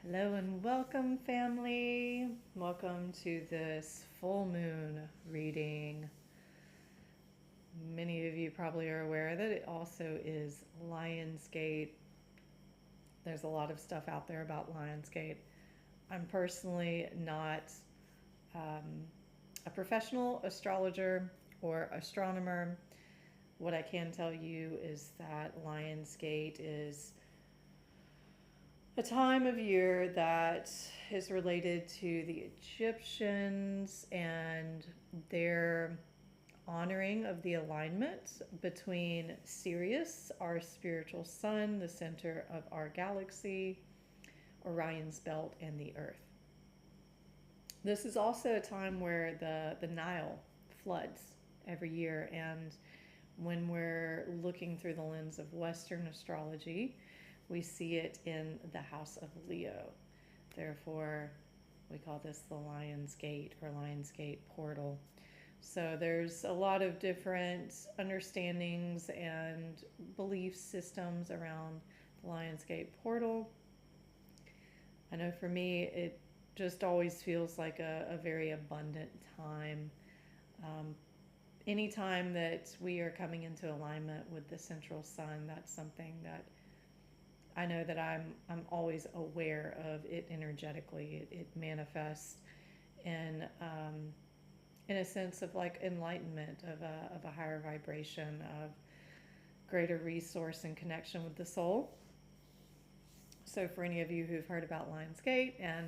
Hello and welcome, family. Welcome to this full moon reading. Many of you probably are aware that it also is Lionsgate. There's a lot of stuff out there about Lionsgate. I'm personally not um, a professional astrologer or astronomer. What I can tell you is that Lionsgate is a time of year that is related to the Egyptians and their honoring of the alignment between Sirius, our spiritual sun, the center of our galaxy, Orion's belt, and the Earth. This is also a time where the Nile floods every year, and when we're looking through the lens of Western astrology, we see it in the house of Leo. Therefore, we call this the Lion's Gate or Lion's Gate portal. So there's a lot of different understandings and belief systems around the Lion's Gate portal. I know for me, it just always feels like a very abundant time. Um, Anytime that we are coming into alignment with the central sun, that's something that I know that I'm always aware of it energetically. It manifests in in a sense of like enlightenment of a higher vibration of greater resource and connection with the soul. So for any of you who've heard about Lionsgate and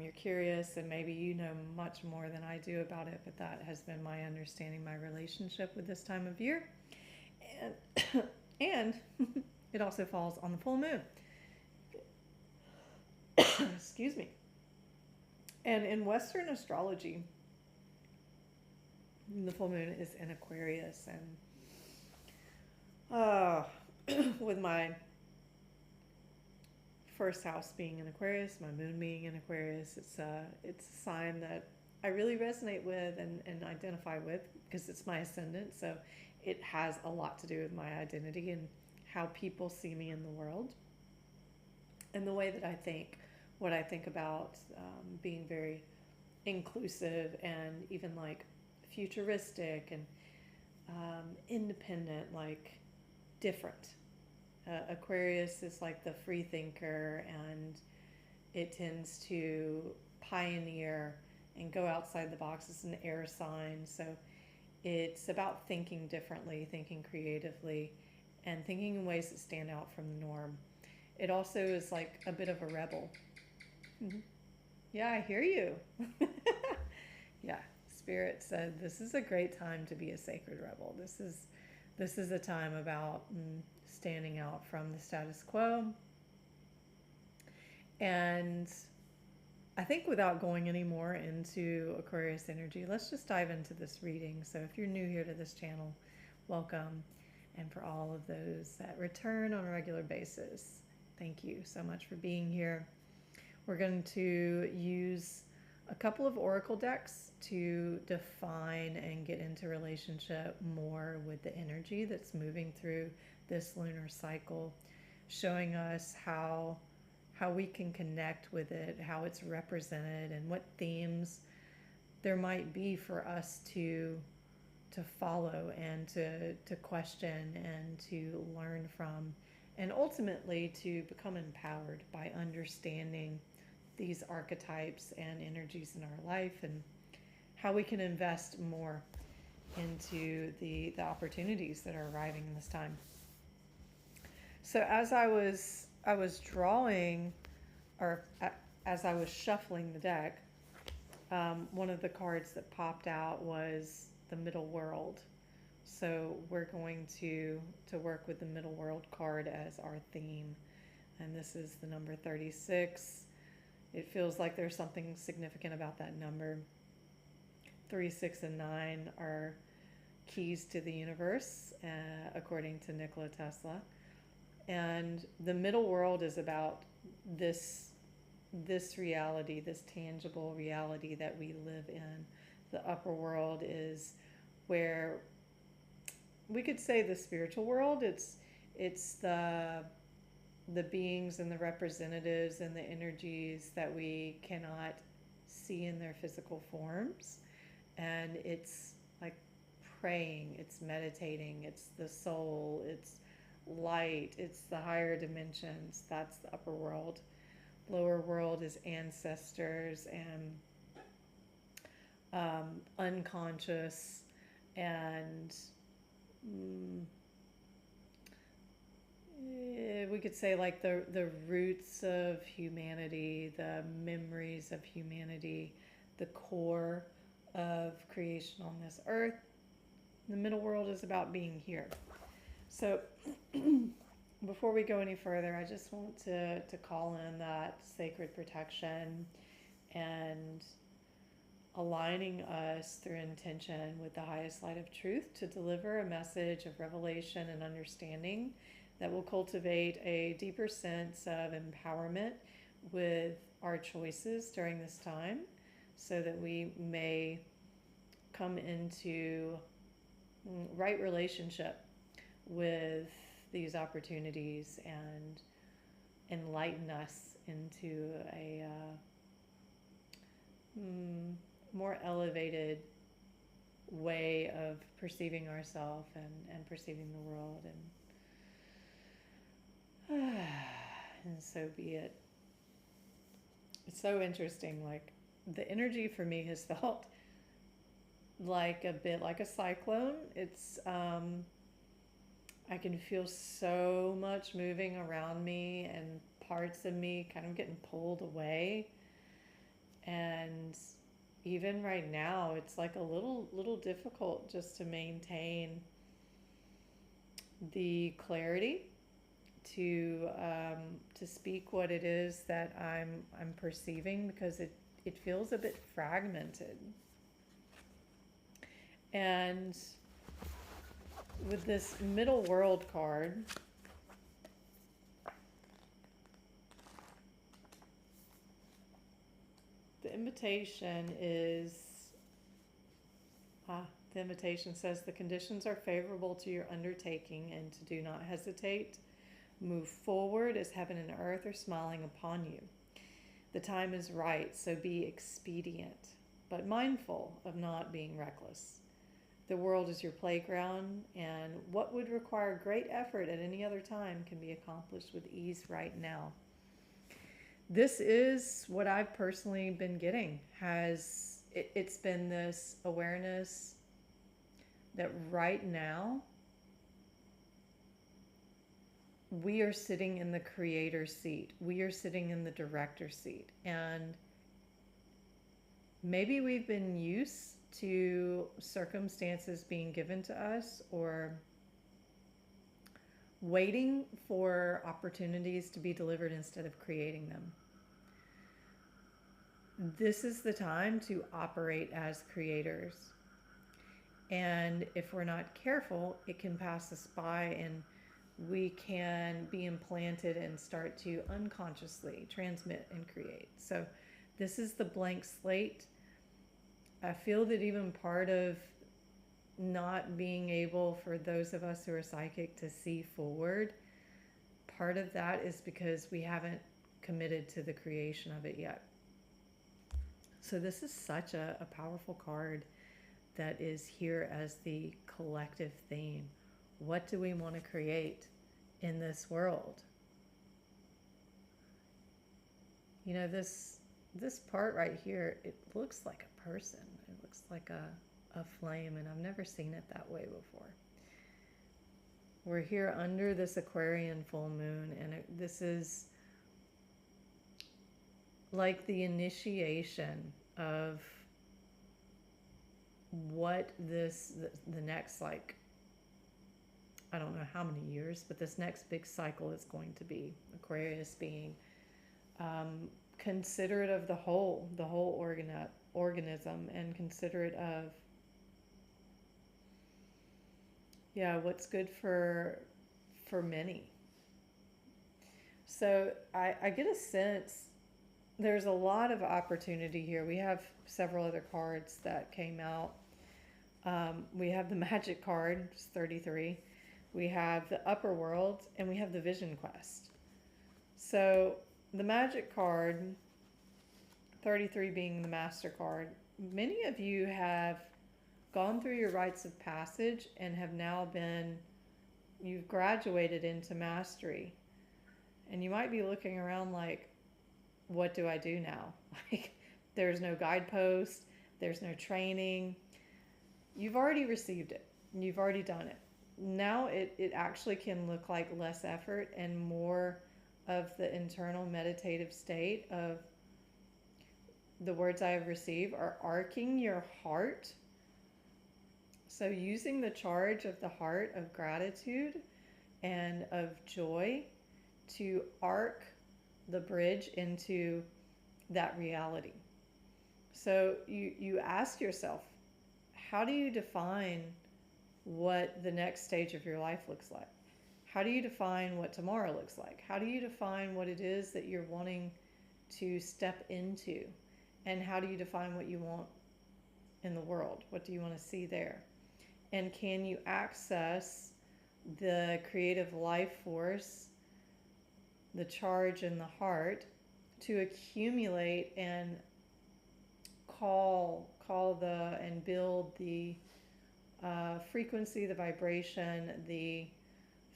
you're curious and maybe you know much more than I do about it, but that has been my understanding, my relationship with this time of year. And and it also falls on the full moon. Excuse me. And in Western astrology, the full moon is in Aquarius, and with my first house being in Aquarius, my moon being in Aquarius, it's a sign that I really resonate with and identify with because it's my ascendant. So it has a lot to do with my identity and how people see me in the world and the way that I think, what I think about being very inclusive and even like futuristic and independent, like different. Aquarius is like the free thinker, and it tends to pioneer and go outside the box. It's an air sign, so it's about thinking differently, thinking creatively, and thinking in ways that stand out from the norm. It also is like a bit of a rebel. Mm-hmm. Yeah, I hear you. Yeah, Spirit said this is a great time to be a sacred rebel. This is a time about standing out from the status quo. And I think without going any more into Aquarius energy, let's just dive into this reading. So if you're new here to this channel, welcome. And for all of those that return on a regular basis, thank you so much for being here. We're going to use a couple of oracle decks to define and get into relationship more with the energy that's moving through this lunar cycle, showing us how we can connect with it, how it's represented, and what themes there might be for us to follow and to question and to learn from, and ultimately to become empowered by understanding these archetypes and energies in our life, and how we can invest more into the opportunities that are arriving in this time. So as I was drawing, or as I was shuffling the deck, one of the cards that popped out was the middle world. So we're going to work with the middle world card as our theme, and this is the number 36. It feels like there's something significant about that number. 3, 6, and 9 are keys to the universe, according to Nikola Tesla. And the middle world is about this reality, this tangible reality that we live in. The upper world is where we could say the spiritual world. It's the beings and the representatives and the energies that we cannot see in their physical forms. And it's like praying, it's meditating, it's the soul, it's light, it's the higher dimensions. That's the upper world. Lower world is ancestors and unconscious and we could say like the roots of humanity, the memories of humanity, the core of creation on this earth. The middle world is about being here. So before we go any further, I just want to call in that sacred protection and aligning us through intention with the highest light of truth to deliver a message of revelation and understanding that will cultivate a deeper sense of empowerment with our choices during this time, so that we may come into right relationship with these opportunities and enlighten us into a more elevated way of perceiving ourselves and perceiving the world. And so be it. It's so interesting. Like, the energy for me has felt like a bit like a cyclone. It's I can feel so much moving around me and parts of me kind of getting pulled away. And even right now, it's like a little difficult just to maintain the clarity to speak what it is that I'm perceiving, because it feels a bit fragmented. And with this middle world card, the invitation says the conditions are favorable to your undertaking, and to do not hesitate. Move forward as heaven and earth are smiling upon you. The time is right, so be expedient, but mindful of not being reckless. The world is your playground, and what would require great effort at any other time can be accomplished with ease right now. This is what I've personally been getting. It's been this awareness that right now we are sitting in the creator's seat. We are sitting in the director's seat. And maybe we've been used to circumstances being given to us, or waiting for opportunities to be delivered instead of creating them. This is the time to operate as creators. And if we're not careful, it can pass us by, and we can be implanted and start to unconsciously transmit and create. So this is the blank slate. I feel that even part of not being able, for those of us who are psychic, to see forward, part of that is because we haven't committed to the creation of it yet. So this is such a powerful card that is here as the collective theme. What do we want to create in this world? You know, this part right here, it looks like a person. It looks like a flame, and I've never seen it that way before. We're here under this Aquarian full moon, and this is like the initiation of what the next, like, I don't know how many years, but this next big cycle is going to be. Aquarius being considerate of the whole organism, and considerate of, what's good for many. So I get a sense there's a lot of opportunity here. We have several other cards that came out. We have the Magic card, it's 33. We have the Upper World, and we have the Vision Quest. So the magic card, 33 being the master card, many of you have gone through your rites of passage and have now you've graduated into mastery. And you might be looking around like, what do I do now? Like, there's no guidepost, there's no training. You've already received it, you've already done it. Now it actually can look like less effort and more of the internal meditative state of the words I have received are arcing your heart. So using the charge of the heart of gratitude and of joy to arc the bridge into that reality. So you ask yourself, how do you define what the next stage of your life looks like? How do you define what tomorrow looks like? How do you define what it is that you're wanting to step into? And how do you define what you want in the world? What do you want to see there? And can you access the creative life force, the charge in the heart, to accumulate and call and build the frequency, the vibration, the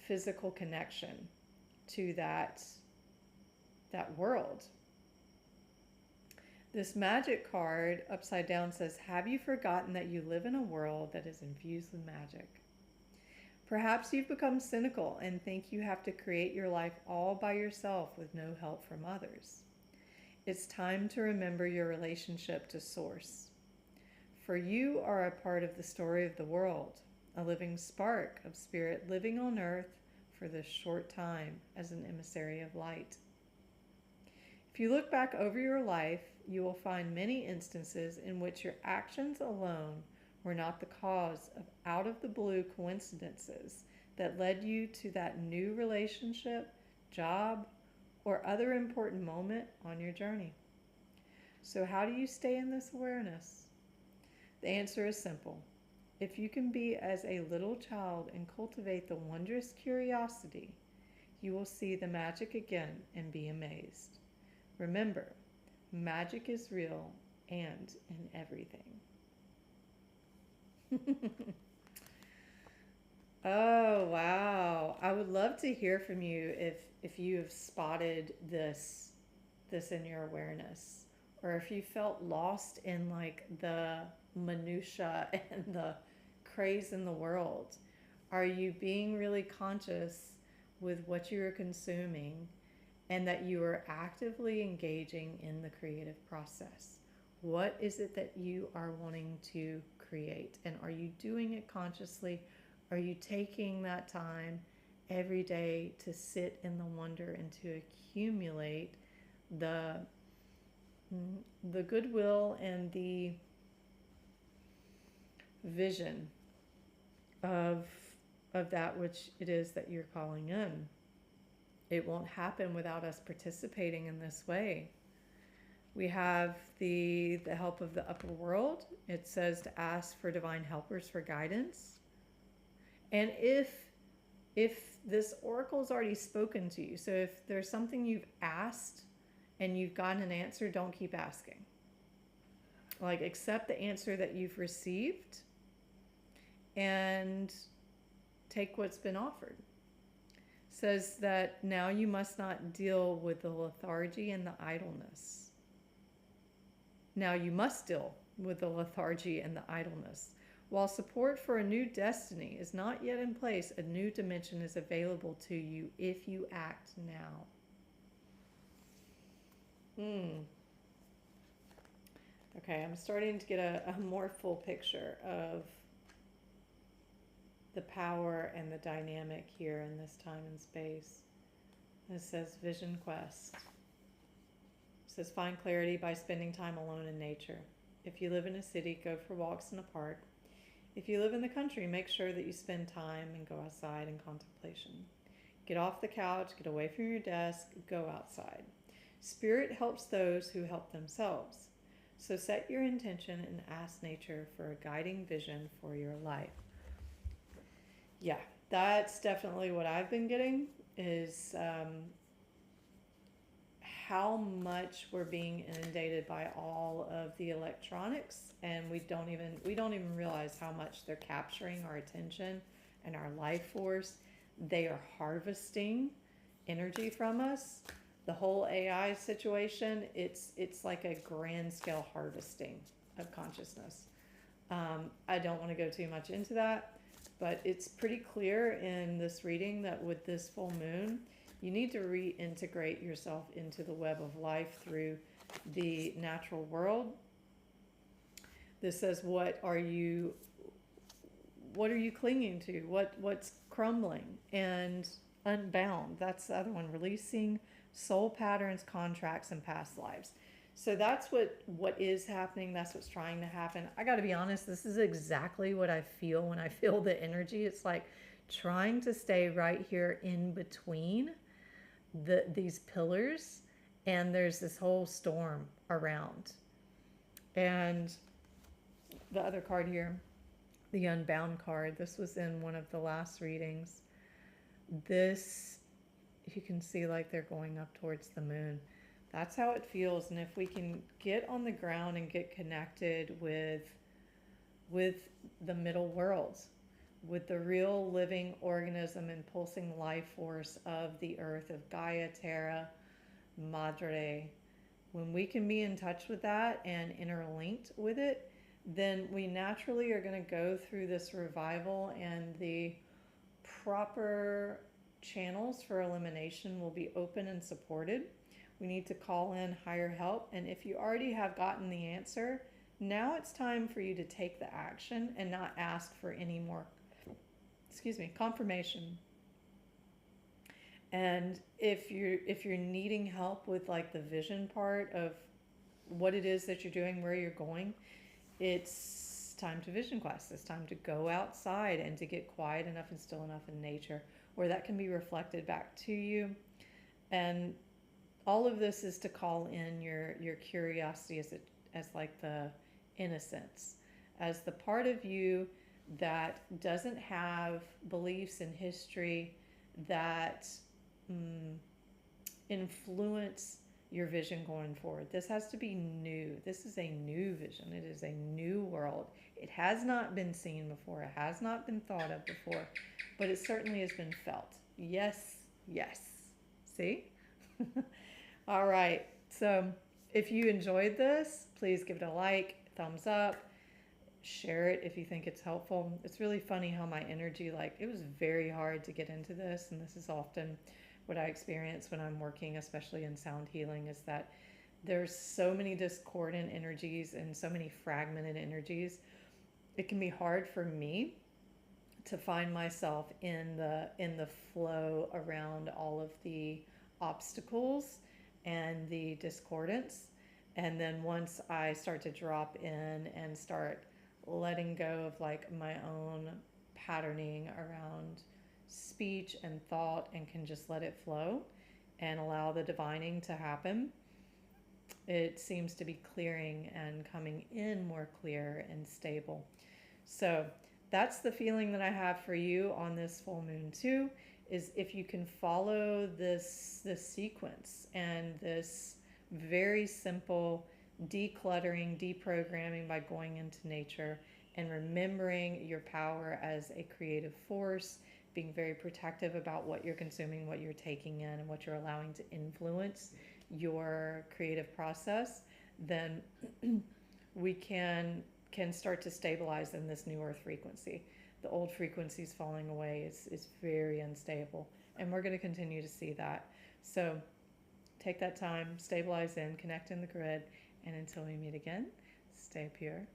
physical connection to that world? This magic card upside down says, have you forgotten that you live in a world that is infused with magic? Perhaps you've become cynical and think you have to create your life all by yourself with no help from others. It's time to remember your relationship to Source. For you are a part of the story of the world, a living spark of spirit living on earth for this short time as an emissary of light. If you look back over your life, you will find many instances in which your actions alone were not the cause of out-of-the-blue coincidences that led you to that new relationship, job, or other important moment on your journey. So how do you stay in this awareness? The answer is simple. If you can be as a little child and cultivate the wondrous curiosity, you will see the magic again and be amazed. Remember, magic is real and in everything. Oh, wow. I would love to hear from you if you have spotted this in your awareness, or if you felt lost in like the minutia and the craze in the world. Are you being really conscious with what you are consuming and that you are actively engaging in the creative process? What is it that you are wanting to create? And are you doing it consciously? Are you taking that time every day to sit in the wonder and to accumulate the goodwill and the vision of that which it is that you're calling in? It won't happen without us participating in this way. We have the help of the upper world. It says to ask for divine helpers for guidance. And if this oracle's already spoken to you, so if there's something you've asked and you've gotten an answer, don't keep asking. Like, accept the answer that you've received and take what's been offered. Says that now you must not deal with the lethargy and the idleness. Now you must deal with the lethargy and the idleness. While support for a new destiny is not yet in place, a new dimension is available to you if you act now. Okay, I'm starting to get a more full picture of the power and the dynamic here in this time and space. It says Vision Quest. It says find clarity by spending time alone in nature. If you live in a city, go for walks in a park. If you live in the country, make sure that you spend time and go outside in contemplation. Get off the couch, get away from your desk, go outside. Spirit helps those who help themselves. So set your intention and ask nature for a guiding vision for your life. Yeah, that's definitely what I've been getting is how much we're being inundated by all of the electronics, and we don't even realize how much they're capturing our attention and our life force. They are harvesting energy from us. The whole AI situation, it's like a grand scale harvesting of consciousness. I don't want to go too much into that, but it's pretty clear in this reading that with this full moon, you need to reintegrate yourself into the web of life through the natural world. This says, what are you clinging to? What's crumbling and unbound? That's the other one. Releasing soul patterns, contracts, and past lives. So that's what is happening. That's what's trying to happen. I got to be honest, this is exactly what I feel when I feel the energy. It's like trying to stay right here in between these pillars, and there's this whole storm around. And the other card here, the Unbound card, this was in one of the last readings. This, you can see like they're going up towards the moon. That's how it feels. And if we can get on the ground and get connected with the middle worlds, with the real living organism and pulsing life force of the earth, of Gaia, Terra, Madre, when we can be in touch with that and interlinked with it, then we naturally are going to go through this revival, and the proper channels for elimination will be open and supported. We need to call in higher help. And if you already have gotten the answer, now it's time for you to take the action and not ask for any more, confirmation. And if you're needing help with like the vision part of what it is that you're doing, where you're going, it's time to vision quest. It's time to go outside and to get quiet enough and still enough in nature where that can be reflected back to you. And all of this is to call in your curiosity as like the innocence, as the part of you that doesn't have beliefs in history that influence your vision going forward. This has to be new. This is a new vision. It is a new world. It has not been seen before. It has not been thought of before, but it certainly has been felt. Yes, yes. See? All right. So if you enjoyed this, please give it a like, thumbs up, share it if you think it's helpful. It's really funny how my energy, like, it was very hard to get into this, and this is often what I experience when I'm working, especially in sound healing, is that there's so many discordant energies and so many fragmented energies. It can be hard for me to find myself in the flow around all of the obstacles and the discordance. And then once I start to drop in and start letting go of like my own patterning around speech and thought, and can just let it flow and allow the divining to happen, it seems to be clearing and coming in more clear and stable. So that's the feeling that I have for you on this full moon too, is if you can follow this sequence and this very simple decluttering, deprogramming by going into nature and remembering your power as a creative force, being very protective about what you're consuming, what you're taking in, and what you're allowing to influence your creative process, then we can start to stabilize in this new earth frequency. The old frequencies falling away is very unstable, and we're going to continue to see that. So take that time, stabilize in, connect in the grid, and until we meet again, stay pure,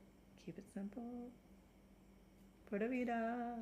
keep it simple. Pura vida.